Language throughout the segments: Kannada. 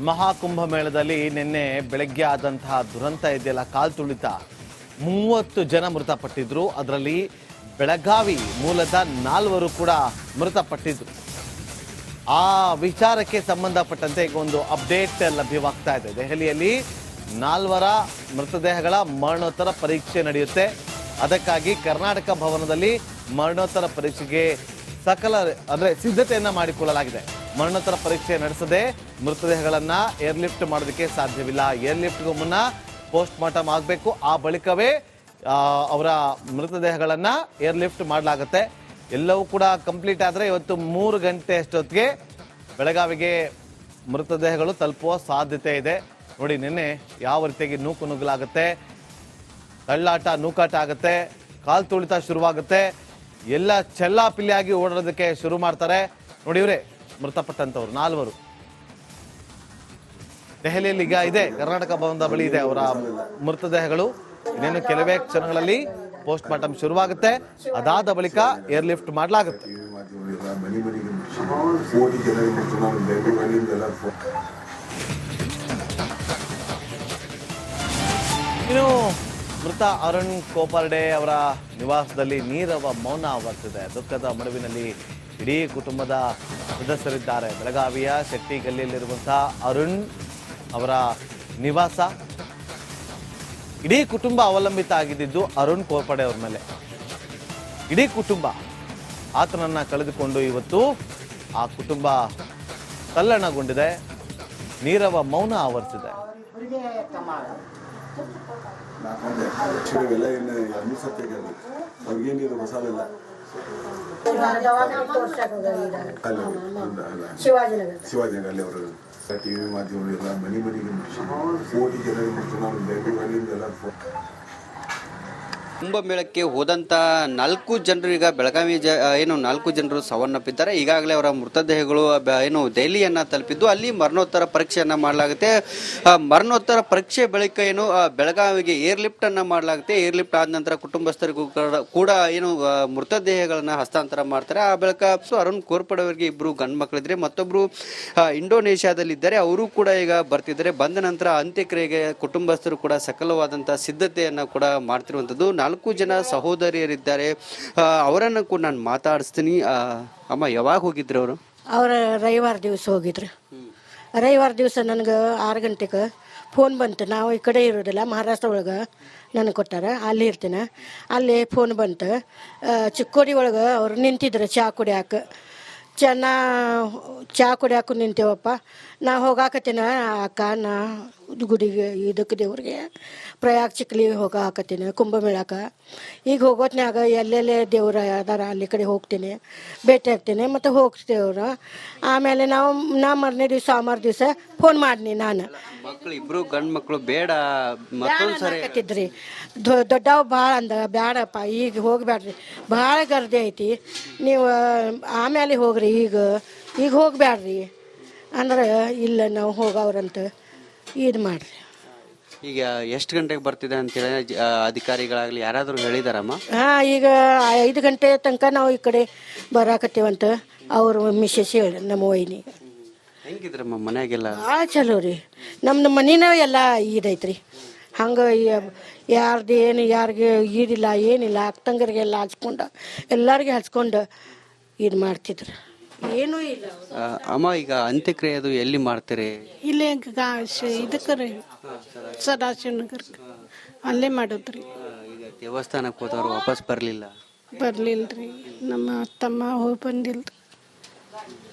ಮಹಾಕುಂಭಮೇಳದಲ್ಲಿ ನಿನ್ನೆ ಬೆಳಗ್ಗೆ ಆದಂತಹ ದುರಂತ ಇದೆಯಲ್ಲ, ಕಾಲ್ ತುಳಿತ 30 ಜನ ಮೃತಪಟ್ಟಿದ್ರು. ಅದರಲ್ಲಿ ಬೆಳಗಾವಿ ಮೂಲದ 4 ಕೂಡ ಮೃತಪಟ್ಟಿದ್ರು. ಆ ವಿಚಾರಕ್ಕೆ ಸಂಬಂಧಪಟ್ಟಂತೆ ಈಗ ಒಂದು ಅಪ್ಡೇಟ್ ಲಭ್ಯವಾಗ್ತಾ ಇದೆ. ದೆಹಲಿಯಲ್ಲಿ 4 ಮೃತದೇಹಗಳ ಮರಣೋತ್ತರ ಪರೀಕ್ಷೆ ನಡೆಯುತ್ತೆ. ಅದಕ್ಕಾಗಿ ಕರ್ನಾಟಕ ಭವನದಲ್ಲಿ ಮರಣೋತ್ತರ ಪರೀಕ್ಷೆಗೆ ಸಿದ್ಧತೆಯನ್ನ ಮಾಡಿಕೊಳ್ಳಲಾಗಿದೆ. ಮರಣೋತ್ತರ ಪರೀಕ್ಷೆ ನಡೆಸದೆ ಮೃತದೇಹಗಳನ್ನ ಏರ್ಲಿಫ್ಟ್ ಮಾಡೋದಕ್ಕೆ ಸಾಧ್ಯವಿಲ್ಲ. ಏರ್ಲಿಫ್ಟ್ಗೂ ಮುನ್ನ ಪೋಸ್ಟ್ ಮಾರ್ಟಮ್ ಆಗಬೇಕು. ಆ ಬಳಿಕವೇ ಅವರ ಮೃತದೇಹಗಳನ್ನ ಏರ್ಲಿಫ್ಟ್ ಮಾಡಲಾಗುತ್ತೆ. ಎಲ್ಲವೂ ಕೂಡ ಕಂಪ್ಲೀಟ್ ಆದರೆ ಇವತ್ತು 3 ಗಂಟೆ ಅಷ್ಟೊತ್ತಿಗೆ ಬೆಳಗಾವಿಗೆ ಮೃತದೇಹಗಳು ತಲುಪುವ ಸಾಧ್ಯತೆ ಇದೆ. ನೋಡಿ, ನಿನ್ನೆ ಯಾವ ರೀತಿಯಾಗಿ ನುಗ್ಗಲಾಗುತ್ತೆ, ತಳ್ಳಾಟ ನೂಕಾಟ ಆಗುತ್ತೆ, ಕಾಲ್ ತುಳಿತ ಶುರುವಾಗುತ್ತೆ, ಎಲ್ಲ ಚೆಲ್ಲಾಪಿಲ್ಲಿಯಾಗಿ ಓಡೋದಕ್ಕೆ ಶುರು ಮಾಡ್ತಾರೆ. ನೋಡಿ, ಇವರೇ ಮೃತಪಟ್ಟಂತವ್ರು 4. ದೆಹಲಿಯಲ್ಲಿ ಈಗ ಇದೆ, ಕರ್ನಾಟಕ ಭವನದ ಬಳಿ ಇದೆ ಅವರ ಮೃತದೇಹಗಳು. ಇನ್ನೇನು ಕೆಲವೇ ಕ್ಷಣಗಳಲ್ಲಿ ಪೋಸ್ಟ್ ಮಾರ್ಟಮ್ ಶುರುವಾಗುತ್ತೆ. ಅದಾದ ಬಳಿಕ ಏರ್ಲಿಫ್ಟ್ ಮಾಡಲಾಗುತ್ತೆ. ಇನ್ನು ಮೃತ ಅರುಣ್ ಕೋಪರ್ಡೆ ಅವರ ನಿವಾಸದಲ್ಲಿ ನೀರವ ಮೌನ ಆವರ್ತಿದೆ. ದುಃಖದ ಮಡುವಿನಲ್ಲಿ ಇಡೀ ಕುಟುಂಬದ ಸದಸ್ಯರಿದ್ದಾರೆ. ಬೆಳಗಾವಿಯ ಶೆಟ್ಟಿ ಗಲ್ಲಿಯಲ್ಲಿರುವಂತಹ ಅರುಣ್ ಅವರ ನಿವಾಸ, ಇಡೀ ಕುಟುಂಬ ಅವಲಂಬಿತ ಆಗಿದ್ದು ಅರುಣ್ ಕೋಪರ್ಡೆ ಅವ್ರ ಮೇಲೆ. ಇಡೀ ಕುಟುಂಬ ಆತನನ್ನ ಕಳೆದುಕೊಂಡು ಇವತ್ತು ಆ ಕುಟುಂಬ ತಲ್ಲಣಗೊಂಡಿದೆ. ನೀರವ ಮೌನ ಆವರಿಸಿದೆ. ಶಿವಾಜಿನಗರ ಅವರು ಟಿವಿ ಮಾಧ್ಯಮಗಳೆಲ್ಲ ಮನೆಗೆ ಕೋಟಿ ಜನರಿಗೆ ಮುಟ್ಟು ನಾವು ಬೆಂಗಳೂರಿನಿಂದ ಕುಂಭಮೇಳಕ್ಕೆ ಹೋದಂತ 4 ಜನರು ಈಗ ಬೆಳಗಾವಿ 4 ಜನರು ಸಾವನ್ನಪ್ಪಿದ್ದಾರೆ. ಈಗಾಗಲೇ ಅವರ ಮೃತದೇಹಗಳು ದೆಹಲಿಯನ್ನ ತಲುಪಿದ್ದು ಅಲ್ಲಿ ಮರಣೋತ್ತರ ಪರೀಕ್ಷೆಯನ್ನ ಮಾಡಲಾಗುತ್ತೆ. ಮರಣೋತ್ತರ ಪರೀಕ್ಷೆ ಬಳಿಕ ಬೆಳಗಾವಿಗೆ ಏರ್ಲಿಫ್ಟ್ ಅನ್ನ ಮಾಡಲಾಗುತ್ತೆ. ಏರ್ಲಿಫ್ಟ್ ಆದ ನಂತರ ಕುಟುಂಬಸ್ಥರಿಗೂ ಕೂಡ ಮೃತದೇಹಗಳನ್ನ ಹಸ್ತಾಂತರ ಮಾಡ್ತಾರೆ. ಆ ಬಳಿಕ ಅರುಣ್ ಕೋರ್ಪಡೆ ಅವರಿಗೆ 2 ಗಂಡು ಮಕ್ಕಳಿದ್ರೆ, ಮತ್ತೊಬ್ರು ಇಂಡೋನೇಷ್ಯಾದಲ್ಲಿದ್ದಾರೆ, ಅವರು ಕೂಡ ಈಗ ಬರ್ತಿದ್ದಾರೆ. ಬಂದ ನಂತರ ಅಂತ್ಯಕ್ರಿಯೆಗೆ ಕುಟುಂಬಸ್ಥರು ಕೂಡ ಸಕಲವಾದಂತಹ ಸಿದ್ಧತೆಯನ್ನ ಕೂಡ ಮಾಡ್ತಿರುವಂತದ್ದು. 4 ಜನ ಸಹೋದರಿಯರಿದ್ದಾರೆ, ಅವರನ್ನು ಕೂಡ ನಾನು ಮಾತಾಡಿಸ್ತೀನಿ. ಅಮ್ಮ, ಯಾವಾಗ ಹೋಗಿದ್ರು ಅವರು? ರವಿವಾರ ದಿವಸ ಹೋಗಿದ್ರು. ರವಿವಾರ ದಿವಸ ನನಗೆ 6 ಗಂಟೆಗೆ ಫೋನ್ ಬಂತು. ನಾವು ಈ ಕಡೆ ಇರೋದಿಲ್ಲ, ಮಹಾರಾಷ್ಟ್ರ ಒಳಗೆ ನನಗೆ ಕೊಟ್ಟಾರ, ಅಲ್ಲಿ ಇರ್ತೀನಿ. ಅಲ್ಲಿ ಫೋನ್ ಬಂತು. ಚಿಕ್ಕೋಡಿ ಒಳಗೆ ಅವ್ರು ನಿಂತಿದ್ರು ಚಹಾ ಕುಡಿಯಾಕ. ಚಹಾ ಕುಡಿಯಾಕ ನಿಂತೇವಪ್ಪ. ನಾ ಹೋಗಾಕತ್ತೀನಿ ಅಕ್ಕ, ನಾ ಗುಡಿಗೆ ಇದಕ್ಕೆ ದೇವ್ರಿಗೆ ಪ್ರಯಾಗ್ ಚಿಕ್ಲಿ ಹೋಗಾಕತ್ತೀನಿ ಕುಂಭಮೇಳಕ್ಕೆ. ಈಗ ಹೋಗೋತ್ನ್ಯಾಗ ಎಲ್ಲೆಲ್ಲೇ ದೇವ್ರ ಅದಾರ ಅಲ್ಲಿ ಕಡೆ ಹೋಗ್ತೀನಿ, ಭೇಟಿ ಆಗ್ತೀನಿ, ಮತ್ತು ಹೋಗ್ತೇವ್ರು. ಆಮೇಲೆ ನಾ ಮರನೇ ದಿವಸ ಸೋಮವಾರ ದಿವಸ ಫೋನ್ ಮಾಡಿನಿ. ನಾನು ಮಕ್ಕಳು 2 ಗಂಡು ಮಕ್ಕಳು ಬೇಡ ಮತ್ತೊಂದ್ಸರಿ ದೊಡ್ಡವ ಭಾಳ ಅಂದ, ಬ್ಯಾಡಪ್ಪ ಈಗ ಹೋಗ್ಬ್ಯಾಡ್ರಿ, ಭಾಳ ಗರ್ದಿ ಐತಿ, ನೀವು ಆಮೇಲೆ ಹೋಗ್ರಿ, ಈಗ ಹೋಗ್ಬ್ಯಾಡ್ರಿ ಅಂದ್ರೆ ಇಲ್ಲ ನಾವು ಹೋಗವ್ರಂತ ಇದು ಮಾಡ್ರಿ. ಈಗ ಎಷ್ಟು ಗಂಟೆಗೆ ಬರ್ತಿದೆ ಅಂತೇಳಿ ಅಧಿಕಾರಿಗಳಾಗಲಿ ಯಾರಾದರೂ ಹೇಳಿದಾರಮ್ಮ? ಈಗ 5 ಗಂಟೆ ತನಕ ನಾವು ಈ ಕಡೆ ಬರಾಕತ್ತೀವಂತ ಅವ್ರ ಮಿಸ್ಸಸ್ ಹೇಳಿ ನಮ್ಮ ವೈನಿ. ಹೆಂಗಿದ್ರಮ್ಮ ಮನೆಯಾಗೆಲ್ಲ? ಭಾಳ ಚಲೋ ರೀ. ನಮ್ಮ ಮನಿನ ಎಲ್ಲ ಇದೈತ್ರಿ. ಹಂಗೆ ಯಾರಿಗೆ ಈದಿಲ್ಲ ಏನಿಲ್ಲ, ಅಕ್ಕಂಗರಿಗೆಲ್ಲ ಹಚ್ಕೊಂಡು ಎಲ್ಲರಿಗೆ ಹಚ್ಕೊಂಡು ಇದು ಮಾಡ್ತಿದ್ರು. ಏನೂ ಇಲ್ಲ. ಅಮ್ಮ, ಈಗ ಅಂತ್ಯಕ್ರಿಯೆ ಅದು ಎಲ್ಲಿ ಮಾಡ್ತೀರಿ? ಇಲ್ಲೇ ಇದಕ್ಕೆ ರೀ, ಸದಾಶಿವನಗರಕ್ಕೆ ಅಲ್ಲೇ ಮಾಡೋದ್ರಿ. ಈಗ ದೇವಸ್ಥಾನಕ್ಕೆ ಹೋದವ್ರು ವಾಪಸ್ ಬರಲಿಲ್ಲ? ಬರ್ಲಿಲ್ರಿ, ನಮ್ಮ ತಮ್ಮ ಹೋಗಿ ಬಂದಿಲ್ರಿ.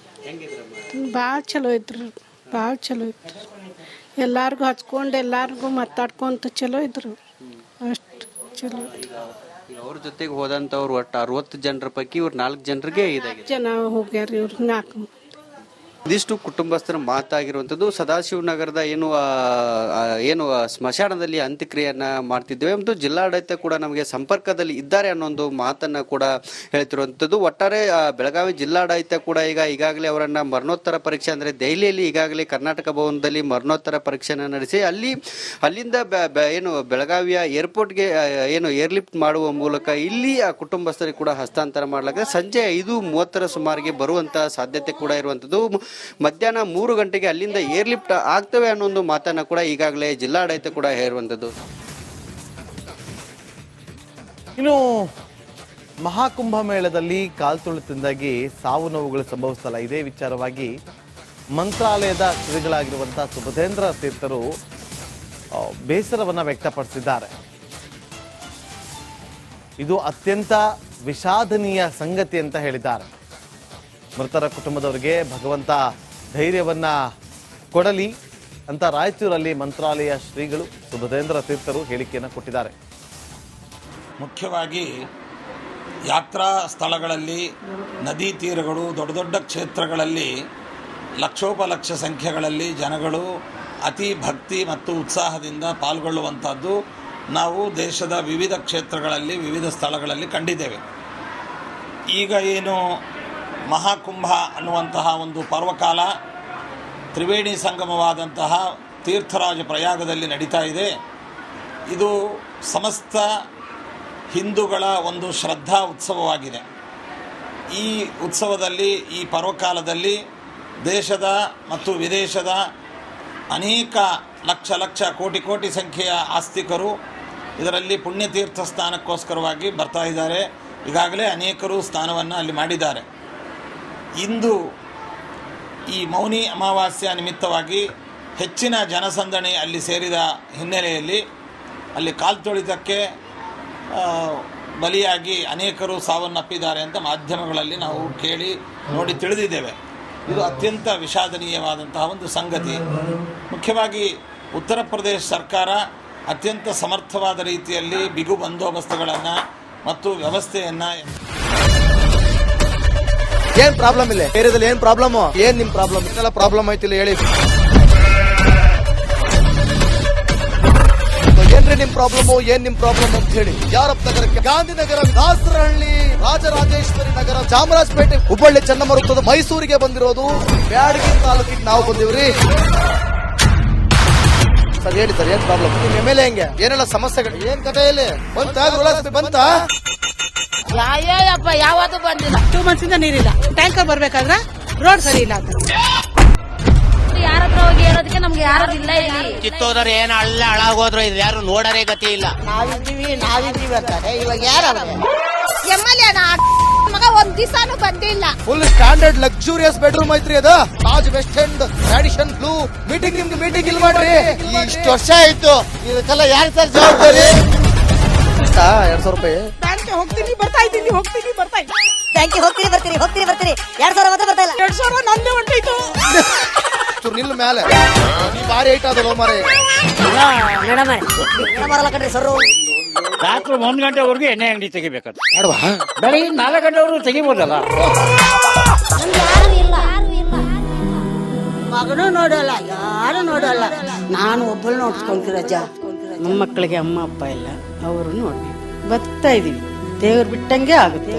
ಭಾಳ ಚಲೋ ಇದ್ರಿ, ಭಾಳ ಚಲೋ ಇದ್ರಿ. ಎಲ್ಲಾರ್ಗು ಹಚ್ಕೊಂಡು ಎಲ್ಲಾರ್ಗು ಮಾತಾಡ್ಕೊಂತ ಚಲೋ ಇದ್ರು, ಅಷ್ಟು ಚಲೋ. ಅವ್ರ ಜೊತೆಗೆ ಹೋದಂಥವ್ರು ಒಟ್ಟು 60 ಜನರ ಪೈಕಿ ಇವ್ರು 4 ಜನರಿಗೆ ಇದಾಗಿದೆ. ಜನ ಹೋಗ್ಯಾರ, ಇವ್ರು 4. ಇದಿಷ್ಟು ಕುಟುಂಬಸ್ಥರ ಮಾತಾಗಿರುವಂಥದ್ದು. ಸದಾಶಿವನಗರದ ಏನು ಸ್ಮಶಾನದಲ್ಲಿ ಅಂತ್ಯಕ್ರಿಯೆಯನ್ನ ಮಾಡ್ತಿದ್ದೇವೆ ಮತ್ತು ಜಿಲ್ಲಾಡಳಿತ ಕೂಡ ನಮಗೆ ಸಂಪರ್ಕದಲ್ಲಿ ಇದ್ದಾರೆ ಅನ್ನೋ ಒಂದು ಮಾತನ್ನ ಕೂಡ ಹೇಳ್ತಿರುವಂಥದ್ದು. ಒಟ್ಟಾರೆ ಬೆಳಗಾವಿ ಜಿಲ್ಲಾಡಳಿತ ಕೂಡ ಈಗಾಗಲೇ ಅವರನ್ನ ಮರಣೋತ್ತರ ಪರೀಕ್ಷೆ ಅಂದರೆ ದೆಹಲಿಯಲ್ಲಿ ಈಗಾಗಲೇ ಕರ್ನಾಟಕ ಭವನದಲ್ಲಿ ಮರಣೋತ್ತರ ಪರೀಕ್ಷೆಯನ್ನು ನಡೆಸಿ ಅಲ್ಲಿಂದ ಬೆಳಗಾವಿಯ ಏರ್ಪೋರ್ಟ್ಗೆ ಏರ್ಲಿಫ್ಟ್ ಮಾಡುವ ಮೂಲಕ ಇಲ್ಲಿ ಆ ಕುಟುಂಬಸ್ಥರಿಗೆ ಕೂಡ ಹಸ್ತಾಂತರ ಮಾಡಲಾಗಿದೆ. ಸಂಜೆ 5:30 ಸುಮಾರಿಗೆ ಬರುವಂತಹ ಸಾಧ್ಯತೆ ಕೂಡ ಇರುವಂಥದ್ದು. ಮಧ್ಯಾಹ್ನ 3 ಗಂಟೆಗೆ ಅಲ್ಲಿಂದ ಏರ್ಲಿಫ್ಟ್ ಆಗ್ತವೆ ಅನ್ನೋ ಒಂದು ಮಾತನ್ನ ಕೂಡ ಈಗಾಗಲೇ ಜಿಲ್ಲಾಡಳಿತ ಕೂಡ ಹೇರುವಂಥದ್ದು. ಇನ್ನು ಮಹಾಕುಂಭ ಮೇಳದಲ್ಲಿ ಕಾಲ್ತುಳಿತದಿಂದಾಗಿ ಸಾವು ನೋವುಗಳು ಸಂಭವಿಸಲ್ಲ. ಇದೇ ವಿಚಾರವಾಗಿ ಮಂತ್ರಾಲಯದ ಶ್ರೀಗಳಾಗಿರುವಂತಹ ಸುಬುಧೇಂದ್ರ ತೀರ್ಥರು ಬೇಸರವನ್ನು ವ್ಯಕ್ತಪಡಿಸಿದ್ದಾರೆ. ಇದು ಅತ್ಯಂತ ವಿಷಾದನೀಯ ಸಂಗತಿ ಅಂತ ಹೇಳಿದ್ದಾರೆ. ಮೃತರ ಕುಟುಂಬದವರಿಗೆ ಭಗವಂತ ಧೈರ್ಯವನ್ನ ಕೊಡಲಿ ಅಂತ ರಾಯಚೂರಲ್ಲಿ ಮಂತ್ರಾಲಯ ಶ್ರೀಗಳು ಸುಬುಧೇಂದ್ರ ತೀರ್ಥರು ಹೇಳಿಕೆಯನ್ನು ಕೊಟ್ಟಿದ್ದಾರೆ. ಮುಖ್ಯವಾಗಿ ಯಾತ್ರಾ ಸ್ಥಳಗಳಲ್ಲಿ, ನದಿ ತೀರಗಳು, ದೊಡ್ಡ ದೊಡ್ಡ ಕ್ಷೇತ್ರಗಳಲ್ಲಿ ಲಕ್ಷೋಪಲಕ್ಷ ಸಂಖ್ಯೆಗಳಲ್ಲಿ ಜನಗಳು ಅತಿ ಭಕ್ತಿ ಮತ್ತು ಉತ್ಸಾಹದಿಂದ ಪಾಲ್ಗೊಳ್ಳುವಂಥದ್ದು ನಾವು ದೇಶದ ವಿವಿಧ ಕ್ಷೇತ್ರಗಳಲ್ಲಿ, ವಿವಿಧ ಸ್ಥಳಗಳಲ್ಲಿ ಕಂಡಿದ್ದೇವೆ. ಈಗ ಏನು ಮಹಾಕುಂಭ ಅನ್ನುವಂತಹ ಒಂದು ಪರ್ವಕಾಲ ತ್ರಿವೇಣಿ ಸಂಗಮವಾದಂತಹ ತೀರ್ಥರಾಜ ಪ್ರಯಾಗದಲ್ಲಿ ನಡೀತಾ ಇದೆ. ಇದು ಸಮಸ್ತ ಹಿಂದೂಗಳ ಒಂದು ಶ್ರದ್ಧಾ ಉತ್ಸವವಾಗಿದೆ. ಈ ಉತ್ಸವದಲ್ಲಿ, ಈ ಪರ್ವಕಾಲದಲ್ಲಿ ದೇಶದ ಮತ್ತು ವಿದೇಶದ ಅನೇಕ ಲಕ್ಷ ಕೋಟಿ ಸಂಖ್ಯೆಯ ಆಸ್ತಿಕರು ಇದರಲ್ಲಿ ಪುಣ್ಯತೀರ್ಥ ಸ್ನಾನಕ್ಕೋಸ್ಕರವಾಗಿ ಬರ್ತಾ ಇದ್ದಾರೆ. ಈಗಾಗಲೇ ಅನೇಕರು ಸ್ನಾನವನ್ನು ಅಲ್ಲಿ ಮಾಡಿದ್ದಾರೆ. ಇಂದು ಈ ಮೌನಿ ಅಮಾವಾಸ್ಯ ನಿಮಿತ್ತವಾಗಿ ಹೆಚ್ಚಿನ ಜನಸಂದಣಿ ಅಲ್ಲಿ ಸೇರಿದ ಹಿನ್ನೆಲೆಯಲ್ಲಿ ಅಲ್ಲಿ ಕಾಲ್ತುಳಿತಕ್ಕೆ ಬಲಿಯಾಗಿ ಅನೇಕರು ಸಾವನ್ನಪ್ಪಿದ್ದಾರೆ ಅಂತ ಮಾಧ್ಯಮಗಳಲ್ಲಿ ನಾವು ಕೇಳಿ ನೋಡಿ ತಿಳಿದಿದ್ದೇವೆ. ಇದು ಅತ್ಯಂತ ವಿಷಾದನೀಯವಾದಂತಹ ಒಂದು ಸಂಗತಿ. ಮುಖ್ಯವಾಗಿ ಉತ್ತರ ಪ್ರದೇಶ ಸರ್ಕಾರ ಅತ್ಯಂತ ಸಮರ್ಥವಾದ ರೀತಿಯಲ್ಲಿ ಬಿಗು ಬಂದೋಬಸ್ತುಗಳನ್ನು ಮತ್ತು ವ್ಯವಸ್ಥೆಯನ್ನು. ಏನ್ ಪ್ರಾಬ್ಲಮ್ ಇಲ್ಲ ಏರಿಯಾದಲ್ಲಿ? ಏನ್ ಪ್ರಾಬ್ಲಮ್? ಏನ್ ನಿಮ್ ಪ್ರಾಬ್ಲಮ್? ಇದೆಲ್ಲ ಪ್ರಾಬ್ಲಮ್ ಐತಿಲ್ಲ ಹೇಳಿ. ಏನ್ರಿ ನಿಮ್ ಪ್ರಾಬ್ಲಮ್? ಏನ್ ನಿಮ್ ಪ್ರಾಬ್ಲಮ್ ಅಂತ ಹೇಳಿ. ಯಾರಪ್ಪ ನಗರಕ್ಕೆ? ಗಾಂಧಿನಗರ, ದಾಸರಹಳ್ಳಿ, ರಾಜರಾಜೇಶ್ವರಿ ನಗರ, ಚಾಮರಾಜಪೇಟೆ, ಹುಬ್ಬಳ್ಳಿ, ಚೆನ್ನಮ್ಮ ವೃತ್ತದ ಮೈಸೂರಿಗೆ ಬಂದಿರೋದು. ಬ್ಯಾಡಗಿ ತಾಲೂಕಿಗೆ ನಾವು ಬಂದಿವ್ರಿ. ಸರ್ ಹೇಳಿ ಸರ್, ಏನ್ ಪ್ರಾಬ್ಲಮ್? ನಿಮ್ ಎಮ್ಎಲ್ಎ ಹೆಂಗೆ? ಏನೆಲ್ಲ ಸಮಸ್ಯೆಗಳು? ಏನ್ ಕಥೆ ಇಲ್ಲಿ ಬಂತ? ಯಾಯಪ್ಪ ಯಾವತ್ತೂ ಬಂದಿಲ್ಲ. 2 months ಇಂದ ನೀರಿಲ್ಲ. ಟ್ಯಾಂಕರ್ ಬರ್ಬೇಕಾದ್ರೆ ರೋಡ್ ಸರಿ ಇಲ್ಲ ಅಂತ ಯಾರ ಹತ್ರ ಹೋಗಿ ಹೇಳೋದಕ್ಕೆ ನಮ್ಗೆ ಯಾರು ಇಲ್ಲ. ಇಲ್ಲಿ ಕಿತ್ತೋದ್ರೆ ಏನ್ ಹಾಳಾಗೋದ್ರು ಇದು ಯಾರು ನೋಡರೇ ಗತಿ ಇಲ್ಲ. ನಾವಿದ್ದೀವಿ ಅಂತಾರೆ. ಇವಾಗ ಯಾರ ಎಮ್ಎಲ್ಎ ಮಗ ಒಂದ್ ದಿವಸನೂ ಬಂದಿಲ್ಲ. ಫುಲ್ ಸ್ಟ್ಯಾಂಡರ್ಡ್ ಲಕ್ಸುರಿಯಸ್ ಬೆಡ್ರೂಮ್ ಐತ್ರಿ ಅದು. Taj West End tradition blue. ನಿಮ್ಗೆ ಮೀಟಿಂಗ್ ಇಲ್ಲಿ ಮಾಡ್ರಿ. ಇಷ್ಟು ವರ್ಷ ಆಯ್ತು. ಇದಕ್ಕೆಲ್ಲ ಯಾರು ಸರ್ ಜವಾಬ್ದಾರಿ? 2,000 ರೂಪಾಯಿ ಬ್ಯಾಂಕ್ಗೆ ಹೋಗ್ತೀನಿ ಬರ್ತಾ ಇದ್ದೀನಿ. ಬ್ಯಾಂಕಿಗೆ ಹೋಗ್ತೀರಿ 2,000 ಮತ್ತೆ ಬರ್ತಾ ಇಲ್ಲ. 2,000 ನಂದೇ ಹೊಂಟೋಯ್ತು. ನಿಲ್ ಮೇಲೆ ನೀ ಭಾರಿ ಐಟ್ ಅದಲ್ಲ ಮಾರೆ. ಕಣ್ರಿ ಸರ್, ರಾತ್ರಿ 1 ಗಂಟೆವರೆಗೂ ಎಣ್ಣೆ ಅಂಗಡಿ ತೆಗಿಬೇಕಾದ್ರೆ ಅಡ್ವಾ ಬೆಳಿಗ್ಗೆ 4 ಗಂಟೆವರೆಗೂ ತೆಗಿಬೋದಲ್ಲ. ಮಗನೂ ನೋಡಲ್ಲ, ಯಾರು ನೋಡಲ್ಲ. ನಾನು ಒಬ್ಬಳು ನೋಡ್ಕೊಂತೀರಜ್ಜ. ನಮ್ಮ ಮಕ್ಕಳಿಗೆ ಅಮ್ಮ ಅಪ್ಪ ಇಲ್ಲ, ಅವರು ನೋಡಿ ಬದುಕ್ತಾ ಇದೀವಿ. ದೇವ್ರು ಬಿಟ್ಟಂಗೆ ಆಗುತ್ತೆ.